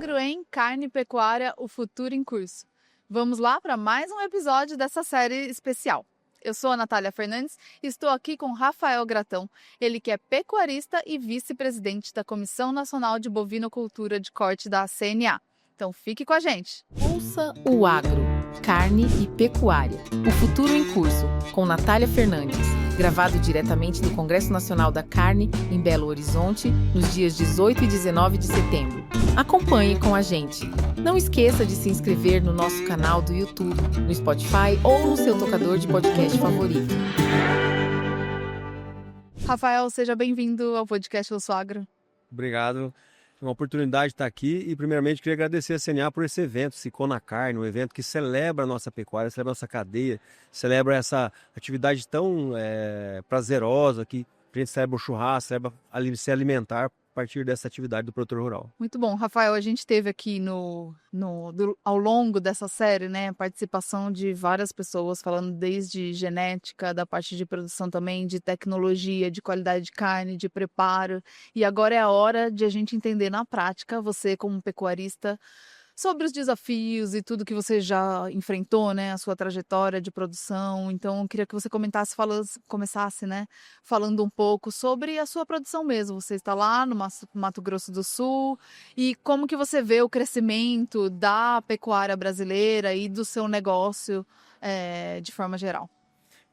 Agro em Carne e Pecuária, o futuro em curso. Vamos lá para mais um episódio dessa série especial. Eu sou a Natália Fernandes e estou aqui com Rafael Gratão, ele que é pecuarista e vice-presidente da Comissão Nacional de Bovinocultura de Corte da CNA. Então fique com a gente. Ouça o Agro, Carne e Pecuária, o futuro em curso, com Natália Fernandes, gravado diretamente do Congresso Nacional da Carne, em Belo Horizonte, nos dias 18 e 19 de setembro. Acompanhe com a gente. Não esqueça de se inscrever no nosso canal do YouTube, no Spotify ou no seu tocador de podcast favorito. Rafael, seja bem-vindo ao podcast Eu Sou Agro. Obrigado. É uma oportunidade de estar aqui e, primeiramente, queria agradecer a CNA por esse evento, Sicom na Carne, um evento que celebra a nossa pecuária, celebra a nossa cadeia, celebra essa atividade tão prazerosa que a gente celebra o churrasco, celebra se alimentar a partir dessa atividade do produtor rural. Muito bom, Rafael, a gente teve aqui ao longo dessa série, né, participação de várias pessoas falando desde genética, da parte de produção também, de tecnologia, de qualidade de carne, de preparo, e agora é a hora de a gente entender na prática, você como pecuarista, sobre os desafios e tudo que você já enfrentou, né, a sua trajetória de produção. Então, eu queria que você começasse, né, falando um pouco sobre a sua produção mesmo. Você está lá no Mato Grosso do Sul e como que você vê o crescimento da pecuária brasileira e do seu negócio de forma geral.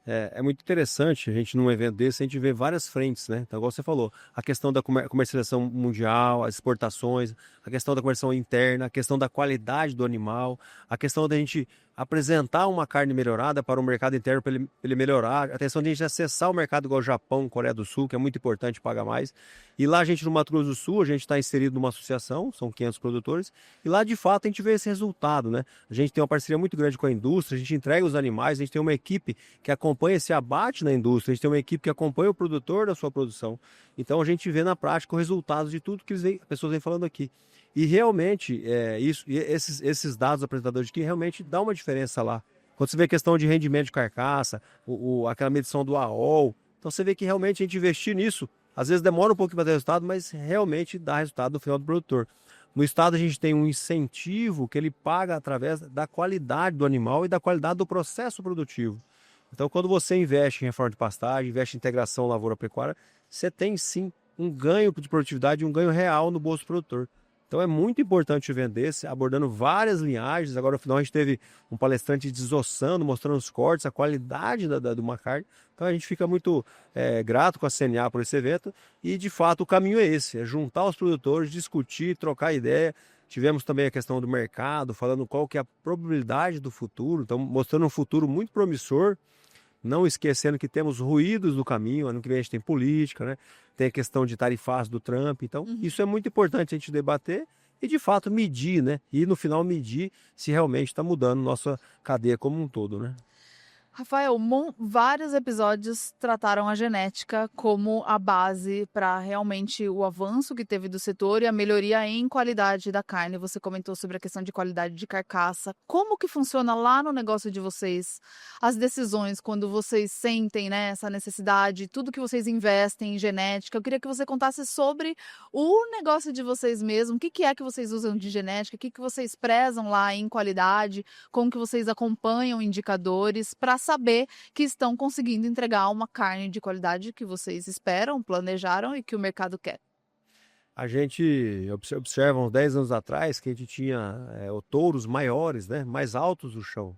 É muito interessante a gente, num evento desse, a gente vê várias frentes, né? Então, igual você falou, a questão da comercialização mundial, as exportações, a questão da comercialização interna, a questão da qualidade do animal, a questão da gente apresentar uma carne melhorada para o mercado interno para ele melhorar, a questão de a gente acessar o mercado igual o Japão, Coreia do Sul, que é muito importante, pagar mais. E lá a gente, no Mato Grosso do Sul, a gente está inserido numa associação, são 500 produtores, e lá de fato a gente vê esse resultado, né? A gente tem uma parceria muito grande com a indústria, a gente entrega os animais, a gente tem uma equipe que acompanha esse abate na indústria, a gente tem uma equipe que acompanha o produtor da sua produção. Então a gente vê na prática o resultado de tudo que as pessoas vêm falando aqui. E realmente, esses dados apresentadores aqui realmente dão uma diferença lá. Quando você vê a questão de rendimento de carcaça, aquela medição do AOL, então você vê que realmente a gente investir nisso, às vezes demora um pouco para ter resultado, mas realmente dá resultado no final do produtor. No estado a gente tem um incentivo que ele paga através da qualidade do animal e da qualidade do processo produtivo. Então, quando você investe em reforma de pastagem, investe em integração lavoura-pecuária, você tem sim um ganho de produtividade e um ganho real no bolso do produtor. Então, é muito importante vender, abordando várias linhagens. Agora, no final, a gente teve um palestrante desossando, mostrando os cortes, a qualidade de uma carne. Então, a gente fica muito grato com a CNA por esse evento. E, de fato, o caminho é esse, é juntar os produtores, discutir, trocar ideia. Tivemos também a questão do mercado, falando qual que é a probabilidade do futuro. Então, mostrando um futuro muito promissor. Não esquecendo que temos ruídos no caminho, ano que vem a gente tem política, né? Tem a questão de tarifaço do Trump, então isso é muito importante a gente debater e de fato medir, né? E no final medir se realmente está mudando nossa cadeia como um todo, né? Rafael, vários episódios trataram a genética como a base para realmente o avanço que teve do setor e a melhoria em qualidade da carne. Você comentou sobre a questão de qualidade de carcaça. Como que funciona lá no negócio de vocês? As decisões, quando vocês sentem, né, essa necessidade, tudo que vocês investem em genética. Eu queria que você contasse sobre o negócio de vocês mesmo. O que é que vocês usam de genética? O que vocês prezam lá em qualidade? Como que vocês acompanham indicadores para saber que estão conseguindo entregar uma carne de qualidade que vocês esperam, planejaram e que o mercado quer? A gente observa uns 10 anos atrás que a gente tinha touros maiores, né, mais altos do chão.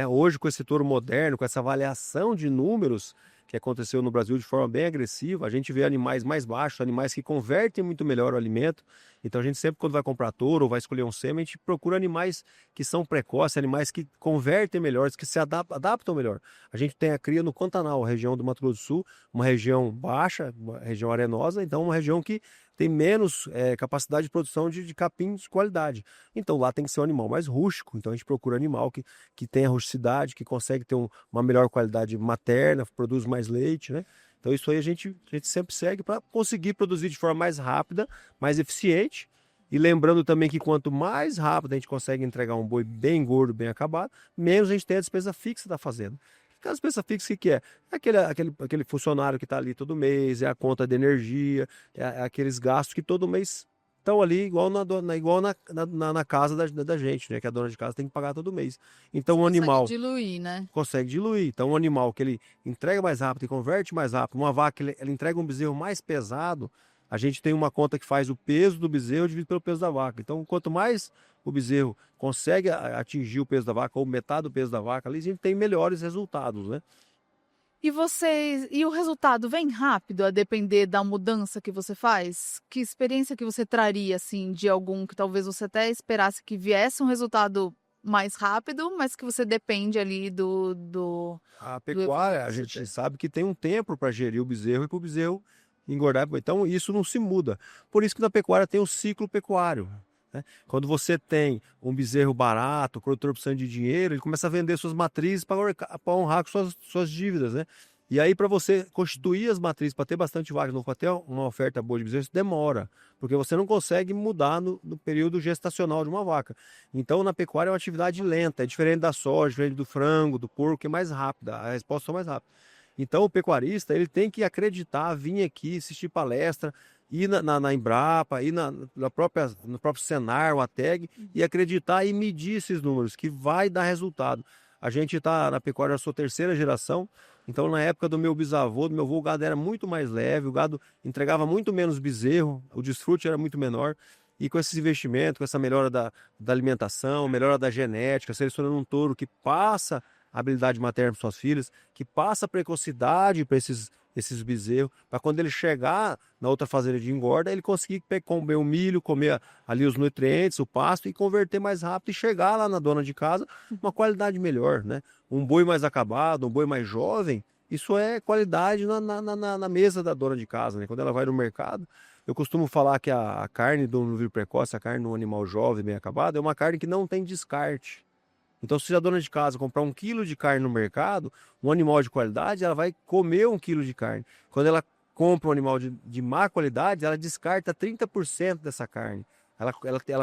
Hoje, com esse touro moderno, com essa avaliação de números que aconteceu no Brasil de forma bem agressiva, a gente vê animais mais baixos, animais que convertem muito melhor o alimento. Então a gente sempre, quando vai comprar touro ou vai escolher um sêmen, a gente procura animais que são precoces, animais que convertem melhor, que se adaptam melhor. A gente tem a cria no Pantanal, região do Mato Grosso do Sul, uma região baixa, uma região arenosa, então uma região que tem menos capacidade de produção de capim de qualidade. Então lá tem que ser um animal mais rústico, então a gente procura animal que tenha rusticidade, que consegue ter uma melhor qualidade materna, produz mais leite, né? Então isso aí a gente sempre segue para conseguir produzir de forma mais rápida, mais eficiente. E lembrando também que quanto mais rápido a gente consegue entregar um boi bem gordo, bem acabado, menos a gente tem a despesa fixa da fazenda. Aquela despesa fixa que é aquele funcionário que está ali todo mês, é a conta de energia, é aqueles gastos que todo mês estão ali igual na casa da gente, né? Que a dona de casa tem que pagar todo mês. Então o animal diluir, né? consegue diluir. Então um animal que ele entrega mais rápido e converte mais rápido, uma vaca ela entrega um bezerro mais pesado, a gente tem uma conta que faz o peso do bezerro dividido pelo peso da vaca. Então quanto mais o bezerro consegue atingir o peso da vaca, ou metade do peso da vaca, ali a gente tem melhores resultados, né? E o resultado vem rápido a depender da mudança que você faz? Que experiência que você traria, assim, de algum que talvez você até esperasse que viesse um resultado mais rápido, mas que você depende ali A do pecuária, a evolução. gente sabe que tem um tempo para gerir o bezerro e para o bezerro engordar. Então isso não se muda. Por isso que na pecuária tem o ciclo pecuário, né? Quando você tem um bezerro barato, o produtor precisando de dinheiro, ele começa a vender suas matrizes para honrar com suas dívidas, né? E aí, para você constituir as matrizes, para ter bastante vaca, para ter uma oferta boa de bezerro, isso demora, porque você não consegue mudar no período gestacional de uma vaca. Então, na pecuária é uma atividade lenta, é diferente da soja, diferente do frango, do porco, que é mais rápida, a resposta é mais rápida. Então, o pecuarista ele tem que acreditar, vir aqui, assistir palestra, ir na Embrapa, ir no próprio Senar, o ATEG, e acreditar e medir esses números, que vai dar resultado. A gente está na pecuária, eu sou terceira geração, então na época do meu bisavô, do meu avô, o gado era muito mais leve, o gado entregava muito menos bezerro, o desfrute era muito menor. E com esses investimentos, com essa melhora da alimentação, melhora da genética, selecionando um touro que passa habilidade materna para suas filhas, que passa precocidade para esses bezerros, para quando ele chegar na outra fazenda de engorda, ele conseguir comer o milho, comer ali os nutrientes, o pasto e converter mais rápido e chegar lá na dona de casa uma qualidade melhor, né? Um boi mais acabado, um boi mais jovem, isso é qualidade na mesa da dona de casa, né? Quando ela vai no mercado, eu costumo falar que a carne do novilho precoce, a carne do animal jovem, bem acabado, é uma carne que não tem descarte. Então, se a dona de casa comprar 1 quilo de carne no mercado, um animal de qualidade, ela vai comer 1 quilo de carne. Quando ela compra um animal de má qualidade, ela descarta 30% dessa carne. Ela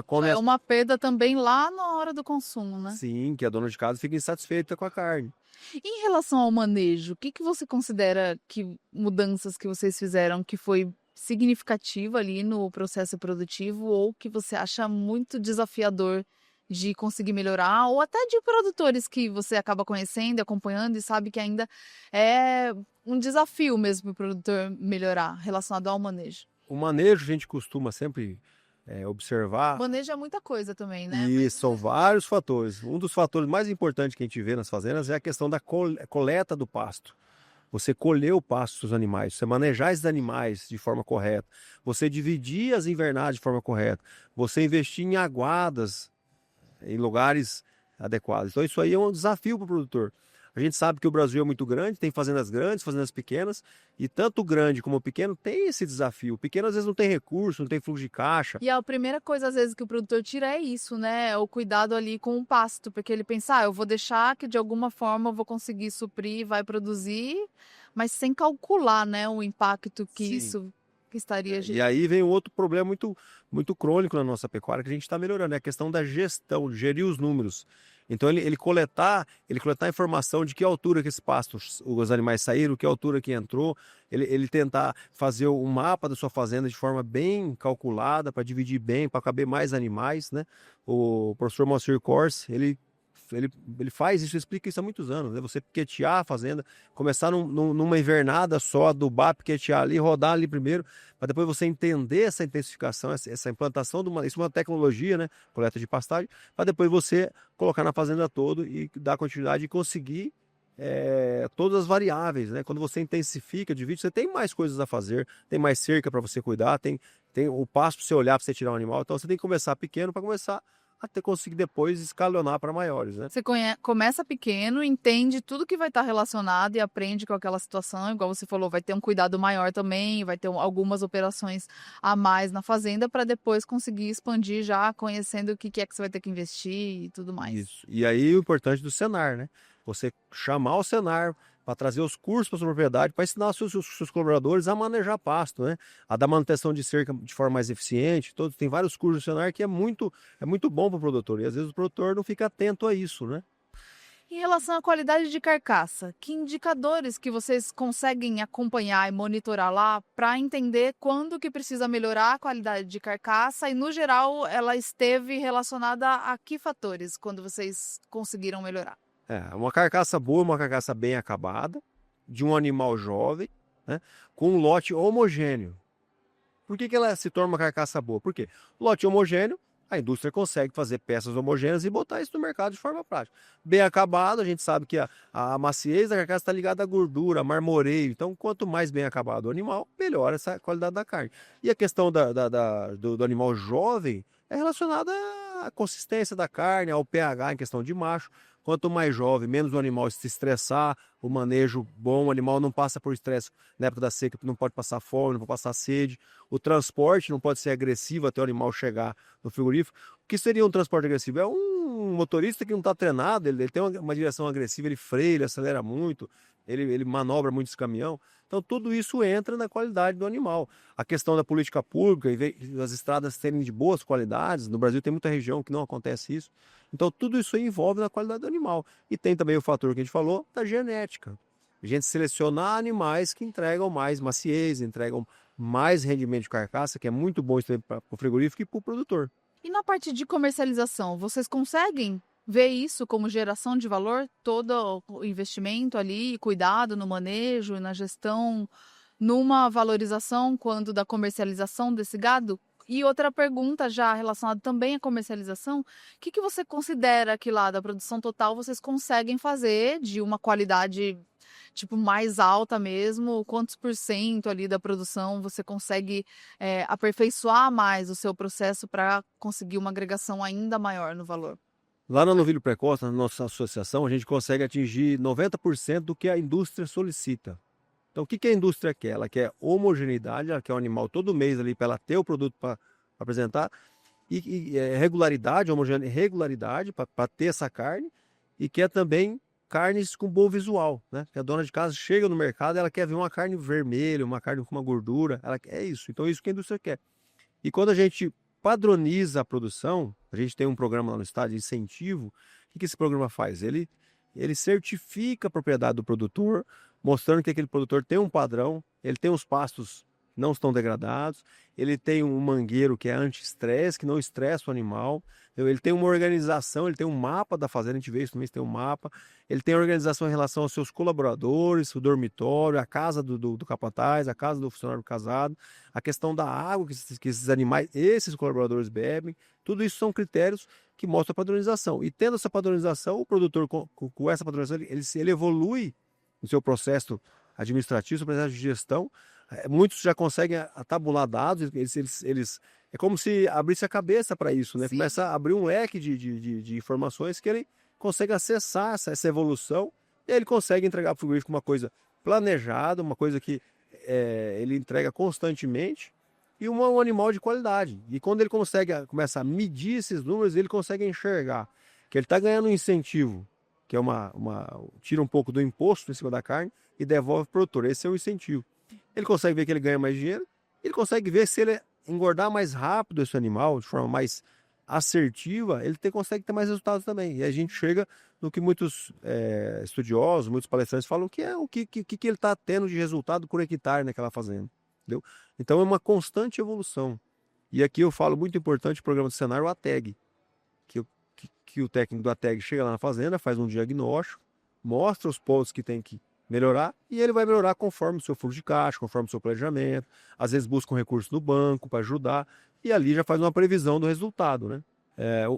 come... É uma perda também lá na hora do consumo, né? Sim, que a dona de casa fica insatisfeita com a carne. Em relação ao manejo, o que você considera que mudanças que vocês fizeram que foi significativa ali no processo produtivo ou que você acha muito desafiador de conseguir melhorar, ou até de produtores que você acaba conhecendo, acompanhando e sabe que ainda é um desafio mesmo para o produtor melhorar relacionado ao manejo? O manejo a gente costuma sempre observar. Manejo é muita coisa também, né? E são vários fatores. Um dos fatores mais importantes que a gente vê nas fazendas é a questão da coleta do pasto. Você colher o pasto dos animais, você manejar esses animais de forma correta, você dividir as invernadas de forma correta, você investir em aguadas em lugares adequados. Então isso aí é um desafio para o produtor. A gente sabe que o Brasil é muito grande, tem fazendas grandes, fazendas pequenas, e tanto o grande como o pequeno tem esse desafio. O pequeno às vezes não tem recurso, não tem fluxo de caixa. E a primeira coisa às vezes que o produtor tira é isso, né? É o cuidado ali com o pasto, porque ele pensa, eu vou deixar que de alguma forma eu vou conseguir suprir, vai produzir, mas sem calcular, né, o impacto que Sim. isso que estaria E aí vem um outro problema muito crônico na nossa pecuária que a gente está melhorando, é a questão da gestão, de gerir os números. Então ele coletar a informação de que altura que esse pasto, os animais saíram, que altura que entrou, ele tentar fazer um mapa da sua fazenda de forma bem calculada, para dividir bem, para caber mais animais, né? O professor Moacir Corse, ele faz isso, explica isso há muitos anos, né? Você piquetear a fazenda, começar numa invernada só, adubar, piquetear ali, rodar ali primeiro, para depois você entender essa intensificação, essa implantação isso é uma tecnologia, né? Coleta de pastagem, para depois você colocar na fazenda toda e dar continuidade e conseguir todas as variáveis, né? Quando você intensifica, divide, você tem mais coisas a fazer, tem mais cerca para você cuidar, tem o pasto para você olhar, para você tirar um animal, então você tem que começar pequeno para começar até conseguir depois escalonar para maiores, né? Você começa pequeno, entende tudo que vai estar relacionado e aprende com aquela situação, igual você falou, vai ter um cuidado maior também, vai ter algumas operações a mais na fazenda para depois conseguir expandir já conhecendo o que é que você vai ter que investir e tudo mais. Isso. E aí o importante do Senar, né? Você chamar o Senar para trazer os cursos para sua propriedade, para ensinar os seus colaboradores a manejar pasto, né? A dar manutenção de cerca de forma mais eficiente. Tem vários cursos do Senar que é muito bom para o produtor. E às vezes o produtor não fica atento a isso, né? Em relação à qualidade de carcaça, que indicadores que vocês conseguem acompanhar e monitorar lá para entender quando que precisa melhorar a qualidade de carcaça e, no geral, ela esteve relacionada a que fatores quando vocês conseguiram melhorar? Uma carcaça boa, uma carcaça bem acabada, de um animal jovem, né, com um lote homogêneo. Por que ela se torna uma carcaça boa? Porque lote homogêneo, a indústria consegue fazer peças homogêneas e botar isso no mercado de forma prática. Bem acabado, a gente sabe que a maciez da carcaça está ligada à gordura, a marmoreio. Então, quanto mais bem acabado o animal, melhor essa qualidade da carne. E a questão do animal jovem é relacionada à consistência da carne, ao pH em questão de macho. Quanto mais jovem, menos o animal se estressar, o manejo bom, o animal não passa por estresse na época da seca, não pode passar fome, não pode passar sede. O transporte não pode ser agressivo até o animal chegar no frigorífico. O que seria um transporte agressivo? É um motorista que não está treinado, ele tem uma direção agressiva, ele freia, ele acelera muito, ele manobra muito esse caminhão. Então tudo isso entra na qualidade do animal. A questão da política pública, as estradas serem de boas qualidades, no Brasil tem muita região que não acontece isso. Então tudo isso aí envolve na qualidade do animal. E tem também o fator que a gente falou da genética. A gente selecionar animais que entregam mais maciez, entregam mais rendimento de carcaça, que é muito bom isso para o frigorífico e para o produtor. E na parte de comercialização, vocês conseguem ver isso como geração de valor? Todo o investimento ali, cuidado no manejo e na gestão, numa valorização quando da comercialização desse gado? E outra pergunta já relacionada também à comercialização, o que você considera que lá da produção total vocês conseguem fazer de uma qualidade tipo mais alta mesmo? Quantos por cento ali da produção você consegue aperfeiçoar mais o seu processo para conseguir uma agregação ainda maior no valor? Lá na Novilho Precoce, na nossa associação, a gente consegue atingir 90% do que a indústria solicita. Então, o que a indústria quer? Ela quer homogeneidade, ela quer um animal todo mês ali para ela ter o produto para apresentar, e regularidade, regularidade para ter essa carne, e quer também carnes com bom visual, né? Que a dona de casa chega no mercado, ela quer ver uma carne vermelha, uma carne com uma gordura, ela quer isso. Então, é isso que a indústria quer. E quando a gente padroniza a produção, a gente tem um programa lá no estado de incentivo. O que esse programa faz? Ele certifica a propriedade do produtor, mostrando que aquele produtor tem um padrão, ele tem os pastos que não estão degradados, ele tem um mangueiro que é anti-estresse, que não estressa o animal, ele tem uma organização, ele tem um mapa da fazenda, a gente vê isso também, tem um mapa, ele tem organização em relação aos seus colaboradores, o dormitório, a casa do capataz, a casa do funcionário casado, a questão da água que esses animais, esses colaboradores bebem, tudo isso são critérios que mostram a padronização. E tendo essa padronização, o produtor com essa padronização, ele evolui no seu processo administrativo, seu processo de gestão. Muitos já conseguem tabular dados, é como se abrisse a cabeça para isso, né? Sim. Começa a abrir um leque de informações que ele consegue acessar essa evolução, e ele consegue entregar para o frigorífico uma coisa planejada, uma coisa que ele entrega constantemente, e um animal de qualidade. E quando ele começa a medir esses números, ele consegue enxergar que ele está ganhando um incentivo, que é tira um pouco do imposto em cima da carne e devolve para o produtor. Esse é o incentivo. Ele consegue ver que ele ganha mais dinheiro, ele consegue ver se ele engordar mais rápido esse animal, de forma mais assertiva, ele consegue ter mais resultados também. E a gente chega no que muitos estudiosos, muitos palestrantes falam, que é o que ele está tendo de resultado por hectare naquela fazenda. Entendeu? Então é uma constante evolução. E aqui eu falo muito importante o programa do cenário, o ATEG, que o técnico do ATEG chega lá na fazenda, faz um diagnóstico, mostra os pontos que tem que melhorar, e ele vai melhorar conforme o seu fluxo de caixa, conforme o seu planejamento, às vezes busca um recurso do banco para ajudar, e ali já faz uma previsão do resultado, né?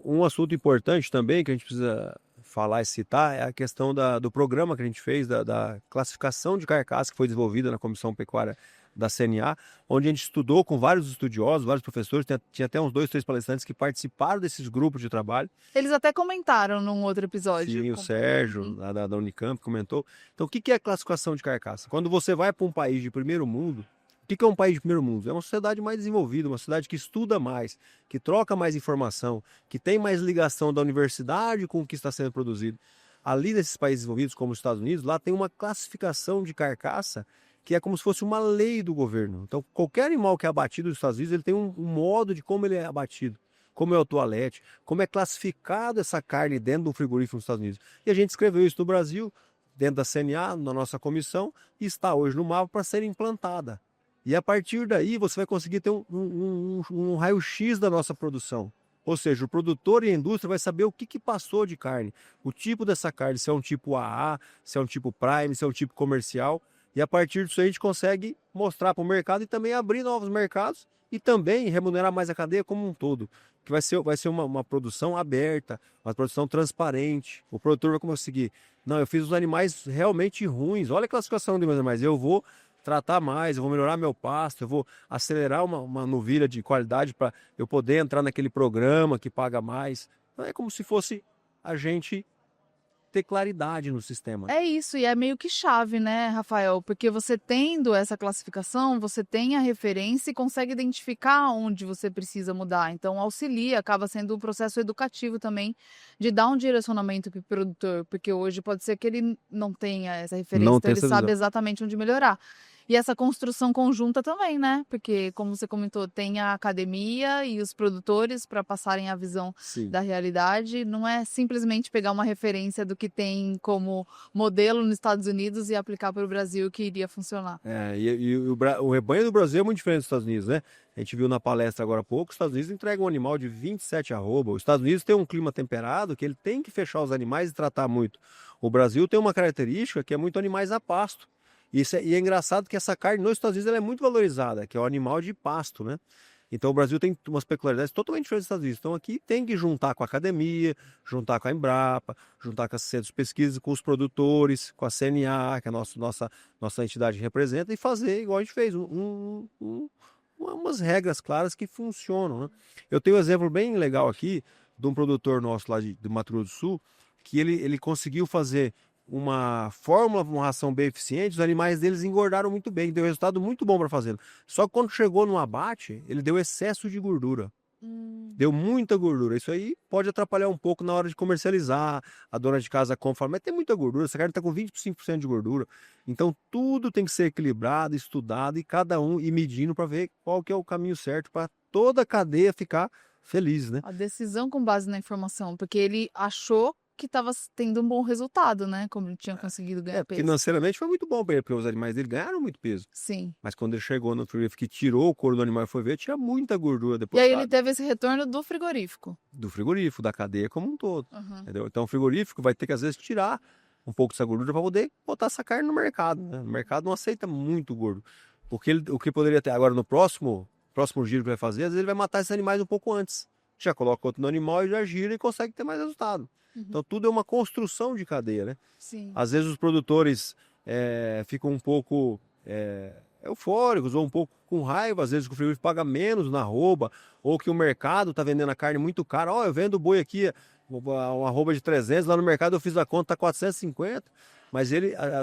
Um assunto importante também que a gente precisa falar e citar é a questão do programa que a gente fez, da classificação de carcaça que foi desenvolvida na Comissão Pecuária da CNA, onde a gente estudou com vários estudiosos, vários professores, tinha até uns 2, 3 palestrantes que participaram desses grupos de trabalho. Eles até comentaram num outro episódio. Sim, o Sérgio, lá da Unicamp, comentou. Então, o que é a classificação de carcaça? Quando você vai para um país de primeiro mundo, o que é um país de primeiro mundo? É uma sociedade mais desenvolvida, uma sociedade que estuda mais, que troca mais informação, que tem mais ligação da universidade com o que está sendo produzido. Ali nesses países desenvolvidos, como os Estados Unidos, lá tem uma classificação de carcaça que é como se fosse uma lei do governo. Então, qualquer animal que é abatido nos Estados Unidos, ele tem um modo de como ele é abatido. como é o toalete, como é classificado essa carne dentro do frigorífico nos Estados Unidos. E a gente escreveu isso no Brasil, dentro da CNA, na nossa comissão, e está hoje no mapa para ser implantada. E a partir daí você vai conseguir ter um raio-x da nossa produção. Ou seja, o produtor e a indústria vai saber o que passou de carne, o tipo dessa carne, se é um tipo AA, se é um tipo Prime, se é um tipo comercial. E a partir disso a gente consegue mostrar para o mercado e também abrir novos mercados e também remunerar mais a cadeia como um todo. Que vai ser uma produção aberta, uma produção transparente. O produtor vai conseguir, não, eu fiz os animais realmente ruins, olha a classificação dos meus animais, eu vou tratar mais, eu vou melhorar meu pasto, eu vou acelerar uma novilha de qualidade para eu poder entrar naquele programa que paga mais. Então é como se fosse a gente ter claridade no sistema. É isso, e é meio que chave, né, Rafael? Porque você tendo essa classificação, você tem a referência e consegue identificar onde você precisa mudar. Então, auxilia, acaba sendo um processo educativo também de dar um direcionamento para o produtor, porque hoje pode ser que ele não tenha essa referência, Não então tem ele essa sabe visão. exatamente onde melhorar. E essa construção conjunta também, né? Porque, como você comentou, tem a academia e os produtores para passarem a visão Sim. da realidade. Não é simplesmente pegar uma referência do que tem como modelo nos Estados Unidos e aplicar para o Brasil que iria funcionar. O rebanho do Brasil é muito diferente dos Estados Unidos, né? A gente viu na palestra agora há pouco, os Estados Unidos entregam um animal de 27 arroba. Os Estados Unidos tem um clima temperado que ele tem que fechar os animais e tratar muito. O Brasil tem uma característica que é muito animais a pasto. E é engraçado que essa carne nos Estados Unidos ela é muito valorizada, que é o animal de pasto, né? Então o Brasil tem umas peculiaridades totalmente diferentes dos Estados Unidos. Então aqui tem que juntar com a academia, juntar com a Embrapa, juntar com os centros de pesquisa, com os produtores, com a CNA, que é a nossa entidade que representa, e fazer igual a gente fez, umas regras claras que funcionam, né? Eu tenho um exemplo bem legal aqui de um produtor nosso lá do Mato Grosso do Sul, que ele conseguiu fazer uma fórmula para uma ração bem eficiente, os animais deles engordaram muito bem, deu resultado muito bom para fazê-lo. Só que quando chegou no abate, ele deu excesso de gordura. Deu muita gordura. Isso aí pode atrapalhar um pouco na hora de comercializar. A dona de casa compra, fala, mas tem muita gordura, essa carne está com 25% de gordura. Então tudo tem que ser equilibrado, estudado e cada um ir medindo para ver qual que é o caminho certo para toda a cadeia ficar feliz, né? A decisão com base na informação, porque ele achou que estava tendo um bom resultado, né? Como ele tinha conseguido ganhar peso. Financeiramente foi muito bom para ele, porque os animais dele ganharam muito peso. Sim. Mas quando ele chegou no frigorífico que tirou o couro do animal e foi ver, tinha muita gordura E depois. aí ele teve esse retorno do frigorífico. Do frigorífico, da cadeia como um todo. Uhum. Entendeu? Então o frigorífico vai ter que às vezes tirar um pouco dessa gordura para poder botar essa carne no mercado, né? O mercado não aceita muito gordo. Porque o que poderia ter agora no próximo giro que vai fazer, às vezes ele vai matar esses animais um pouco antes. Já coloca outro no animal e já gira e consegue ter mais resultado. Então tudo é uma construção de cadeia, né? Sim. Às vezes os produtores ficam um pouco eufóricos ou um pouco com raiva, às vezes que o frigorífico paga menos na arroba, ou que o mercado está vendendo a carne muito cara. Ó, eu vendo boi aqui, uma arroba de 300, lá no mercado eu fiz a conta, tá 450. Mas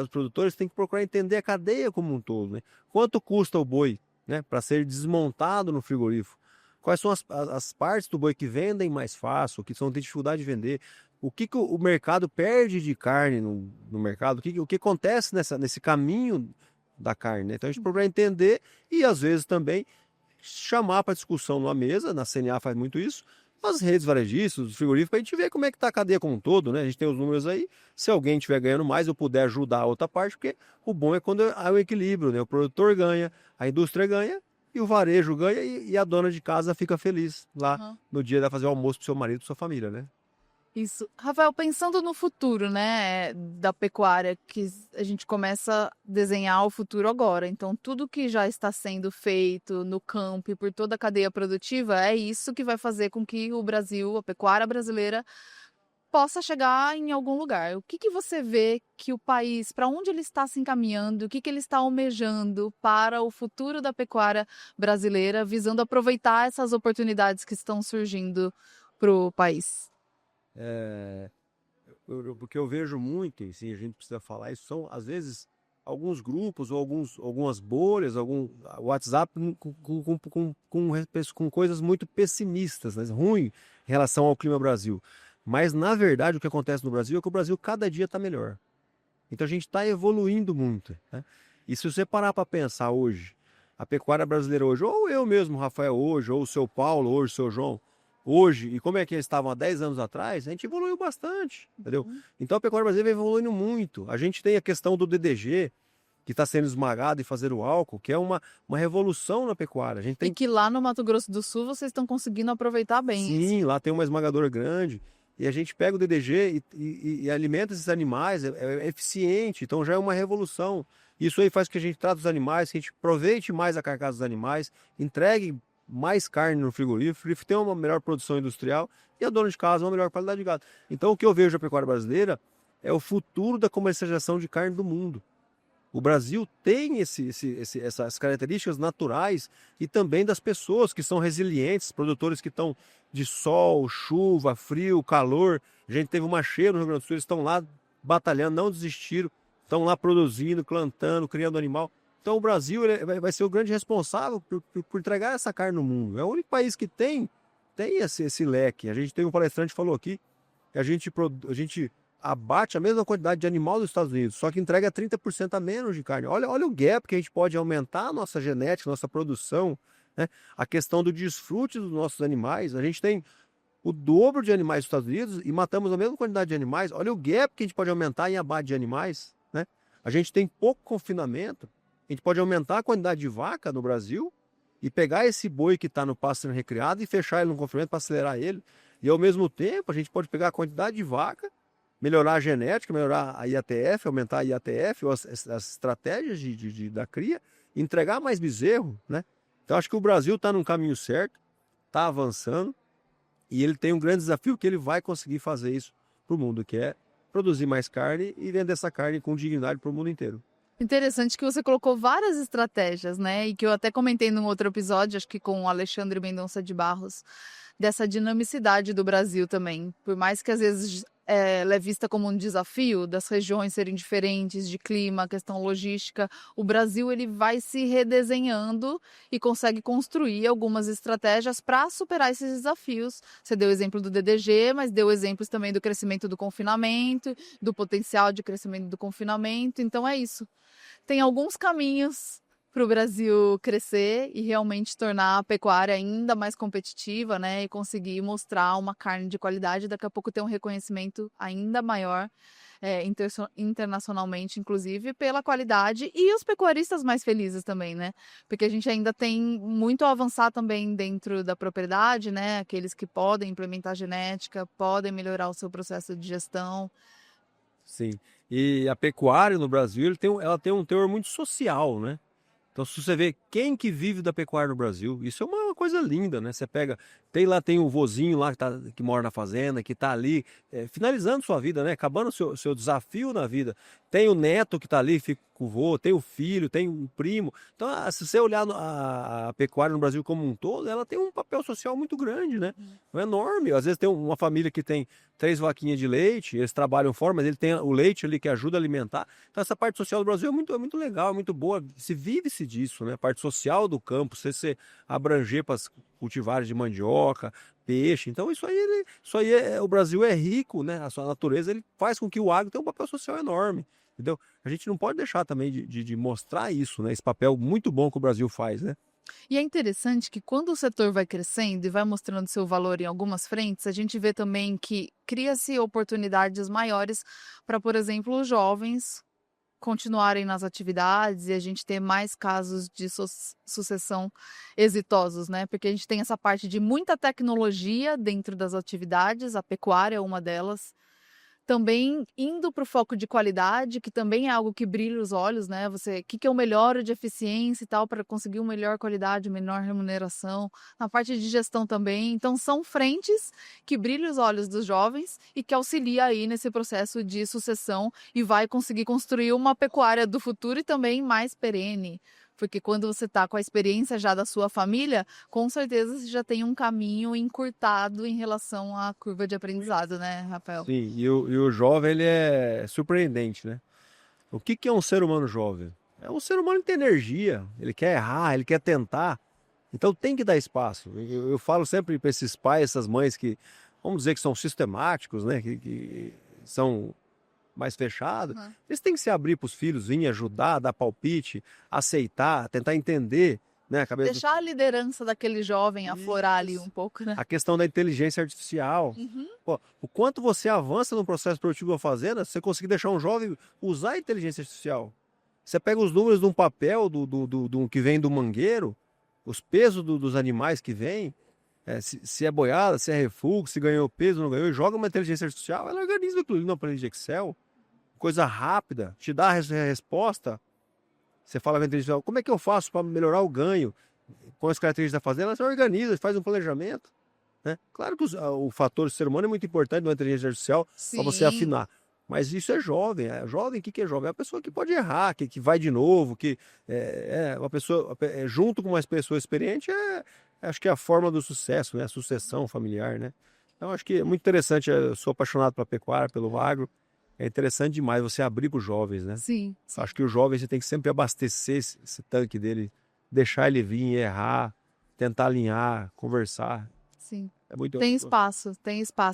os produtores têm que procurar entender a cadeia como um todo, né? Quanto custa o boi, né, para ser desmontado no frigorífico? Quais são as partes do boi que vendem mais fácil, que tem dificuldade de vender? O que o mercado perde de carne no mercado? O que acontece nesse caminho da carne, né? Então a gente procura entender e às vezes também chamar para discussão numa mesa, na CNA faz muito isso, as redes varejistas, os frigoríficos, para a gente ver como é que está a cadeia como um todo, né? A gente tem os números aí, se alguém estiver ganhando mais, eu puder ajudar a outra parte, porque o bom é quando há o equilíbrio, né? O produtor ganha, a indústria ganha, e o varejo ganha e a dona de casa fica feliz lá no dia de fazer o almoço para seu marido e sua família, né? Isso. Rafael, pensando no futuro, né, da pecuária, que a gente começa a desenhar o futuro agora. Então, tudo que já está sendo feito no campo e por toda a cadeia produtiva, é isso que vai fazer com que o Brasil, a pecuária brasileira, possa chegar em algum lugar. O que você vê que o país, para onde ele está se encaminhando, o que ele está almejando para o futuro da pecuária brasileira, visando aproveitar essas oportunidades que estão surgindo para o país? Porque eu vejo muito, e sim, a gente precisa falar isso, são às vezes alguns grupos ou algumas bolhas, algum WhatsApp com coisas muito pessimistas, né, ruim em relação ao clima Brasil. Mas na verdade o que acontece no Brasil é que o Brasil cada dia está melhor. Então a gente está evoluindo muito, né? E se você parar para pensar hoje, a pecuária brasileira hoje, ou eu mesmo, Rafael, hoje, ou o seu Paulo, hoje, o seu João, hoje e como é que eles estavam há 10 anos atrás, a gente evoluiu bastante, entendeu? Então a pecuária brasileira vem evoluindo muito. A gente tem a questão do DDG, que está sendo esmagado e fazer o álcool, que é uma revolução na pecuária. A gente E tem que lá no Mato Grosso do Sul vocês estão conseguindo aproveitar bem isso. Sim, lá tem uma esmagadora grande e a gente pega o DDG e alimenta esses animais, é eficiente, então já é uma revolução. Isso aí faz com que a gente trate os animais, que a gente aproveite mais a carcaça dos animais, entregue mais carne no frigorífero, tenha uma melhor produção industrial e a dona de casa uma melhor qualidade de gado. Então o que eu vejo da pecuária brasileira é o futuro da comercialização de carne do mundo. O Brasil tem essas características naturais e também das pessoas que são resilientes, produtores que estão de sol, chuva, frio, calor. A gente teve uma cheia no Rio Grande do Sul, eles estão lá batalhando, não desistiram, estão lá produzindo, plantando, criando animal. Então o Brasil vai ser o grande responsável por entregar essa carne no mundo. É o único país que tem esse leque. A gente tem um palestrante que falou aqui que a gente abate a mesma quantidade de animal dos Estados Unidos, só que entrega 30% a menos de carne. Olha o gap que a gente pode aumentar a nossa genética, nossa produção, né? A questão do desfrute dos nossos animais. A gente tem o dobro de animais dos Estados Unidos e matamos a mesma quantidade de animais. Olha o gap que a gente pode aumentar em abate de animais, né? A gente tem pouco confinamento. A gente pode aumentar a quantidade de vaca no Brasil e pegar esse boi que está no pasto sendo recriado e fechar ele no confinamento para acelerar ele. E ao mesmo tempo a gente pode pegar a quantidade de vaca, melhorar a genética, melhorar a IATF, aumentar a IATF, ou as estratégias da cria, e entregar mais bezerro, né? Então acho que o Brasil está num caminho certo, está avançando, e ele tem um grande desafio que ele vai conseguir fazer isso para o mundo, que é produzir mais carne e vender essa carne com dignidade para o mundo inteiro. Interessante que você colocou várias estratégias, né? E que eu até comentei num outro episódio, acho que com o Alexandre Mendonça de Barros, dessa dinamicidade do Brasil também. Por mais que às vezes ela é vista como um desafio das regiões serem diferentes, de clima, questão logística, o Brasil ele vai se redesenhando e consegue construir algumas estratégias para superar esses desafios. Você deu o exemplo do DDG, mas deu exemplos também do crescimento do confinamento, do potencial de crescimento do confinamento. Então é isso. Tem alguns caminhos para o Brasil crescer e realmente tornar a pecuária ainda mais competitiva, né? E conseguir mostrar uma carne de qualidade, daqui a pouco ter um reconhecimento ainda maior, internacionalmente, inclusive, pela qualidade, e os pecuaristas mais felizes também, né? Porque a gente ainda tem muito a avançar também dentro da propriedade, né? Aqueles que podem implementar genética, podem melhorar o seu processo de gestão. Sim, e a pecuária no Brasil ela tem um teor muito social, né? Então, se você vê quem que vive da pecuária no Brasil, isso é uma coisa linda, né? Você pega, tem o vozinho lá que mora na fazenda, que está ali finalizando sua vida, né? Acabando o seu desafio na vida. Tem o neto que está ali, fica com o vô, tem o filho, tem o primo. Então, se você olhar a pecuária no Brasil como um todo, ela tem um papel social muito grande, né? É enorme. Às vezes tem uma família que tem 3 vaquinhas de leite, eles trabalham fora, mas ele tem o leite ali que ajuda a alimentar. Então, essa parte social do Brasil é muito legal, é muito boa. Vive-se disso, né? A parte social do campo, você abranger para as cultivares de mandioca, peixe. Então, isso aí o Brasil é rico, né? A sua natureza ele faz com que o agro tenha um papel social enorme. Entendeu? A gente não pode deixar também de mostrar isso, né? Esse papel muito bom que o Brasil faz, né? E é interessante que quando o setor vai crescendo e vai mostrando seu valor em algumas frentes, a gente vê também que cria-se oportunidades maiores para, por exemplo, os jovens continuarem nas atividades e a gente ter mais casos de sucessão exitosos, né? Porque a gente tem essa parte de muita tecnologia dentro das atividades, a pecuária é uma delas. Também indo para o foco de qualidade, que também é algo que brilha os olhos, né? O que eu melhoro de eficiência e tal para conseguir uma melhor qualidade, menor remuneração, na parte de gestão também. Então são frentes que brilham os olhos dos jovens e que auxilia aí nesse processo de sucessão e vai conseguir construir uma pecuária do futuro e também mais perene. Porque quando você está com a experiência já da sua família, com certeza você já tem um caminho encurtado em relação à curva de aprendizado, né, Rafael? Sim, e o jovem, ele é surpreendente, né? O que é um ser humano jovem? É um ser humano que tem energia, ele quer errar, ele quer tentar. Então tem que dar espaço. Eu falo sempre para esses pais, essas mães que, vamos dizer que são sistemáticos, né? Que são mais fechados, eles têm que se abrir para os filhos, vir ajudar, dar palpite, aceitar, tentar entender né? A cabeça Deixar a liderança daquele jovem aflorar ali Isso. um pouco, né? A questão da inteligência artificial. Uhum. Pô, o quanto você avança no processo produtivo da fazenda, se você conseguir deixar um jovem usar a inteligência artificial. Você pega os números de um papel do que vem do mangueiro, os pesos dos animais que vêm, se é boiada, se é refúgio, se ganhou peso, não ganhou, e joga uma inteligência artificial, ela organiza aquilo numa planilha de Excel, coisa rápida, te dá a resposta. Você fala com a inteligência artificial, como é que eu faço para melhorar o ganho? Com as características da fazenda, ela organiza, faz um planejamento. Né? Claro que o fator ser humano é muito importante na inteligência artificial para você afinar. Mas isso é jovem. É jovem, o que é jovem? É uma pessoa que pode errar, que vai de novo, que uma pessoa, junto com uma pessoa experiente, acho que é a forma do sucesso, né? A sucessão familiar, né? Então, acho que é muito interessante. Eu sou apaixonado pela pecuária, pelo agro. É interessante demais você abrir para os jovens, né? Sim. Acho que o jovem você tem que sempre abastecer esse tanque dele, deixar ele vir, errar, tentar alinhar, conversar. Sim. É muito Tem espaço.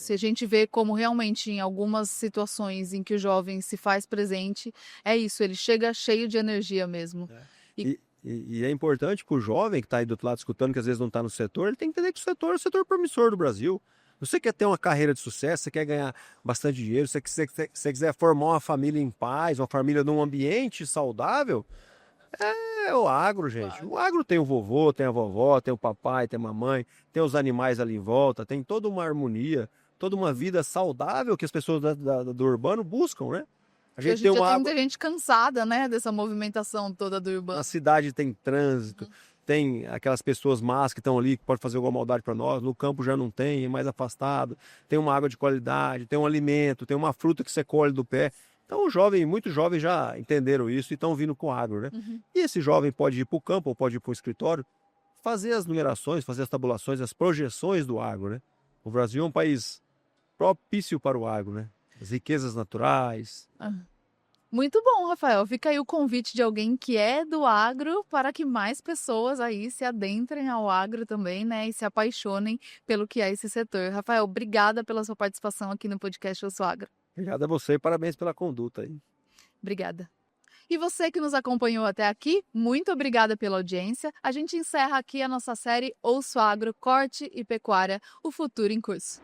E a gente vê como realmente em algumas situações em que o jovem se faz presente, é isso, ele chega cheio de energia mesmo. E é importante para o jovem que está aí do outro lado escutando, que às vezes não está no setor, ele tem que entender que o setor é o setor promissor do Brasil. Você quer ter uma carreira de sucesso, você quer ganhar bastante dinheiro, se você quiser formar uma família em paz, uma família num ambiente saudável, é o agro, gente. O agro tem o vovô, tem a vovó, tem o papai, tem a mamãe, tem os animais ali em volta, tem toda uma harmonia, toda uma vida saudável que as pessoas do urbano buscam, né? A gente tem muita gente cansada, né, dessa movimentação toda do urbano. Na cidade tem trânsito, tem aquelas pessoas más que estão ali, que podem fazer alguma maldade para nós, no campo já não tem, é mais afastado, tem uma água de qualidade, tem um alimento, tem uma fruta que você colhe do pé. Então, muitos jovens já entenderam isso e estão vindo com agro, né? E esse jovem pode ir para o campo ou pode ir para o escritório, fazer as numerações, fazer as tabulações, as projeções do agro, né? O Brasil é um país propício para o agro, né? As riquezas naturais. Muito bom, Rafael. Fica aí o convite de alguém que é do agro para que mais pessoas aí se adentrem ao agro também, né? E se apaixonem pelo que é esse setor. Rafael, obrigada pela sua participação aqui no podcast Eu Sou Agro. Obrigado a você e parabéns pela conduta aí. Obrigada. E você que nos acompanhou até aqui, muito obrigada pela audiência. A gente encerra aqui a nossa série Ouço Agro, Corte e Pecuária, o futuro em curso.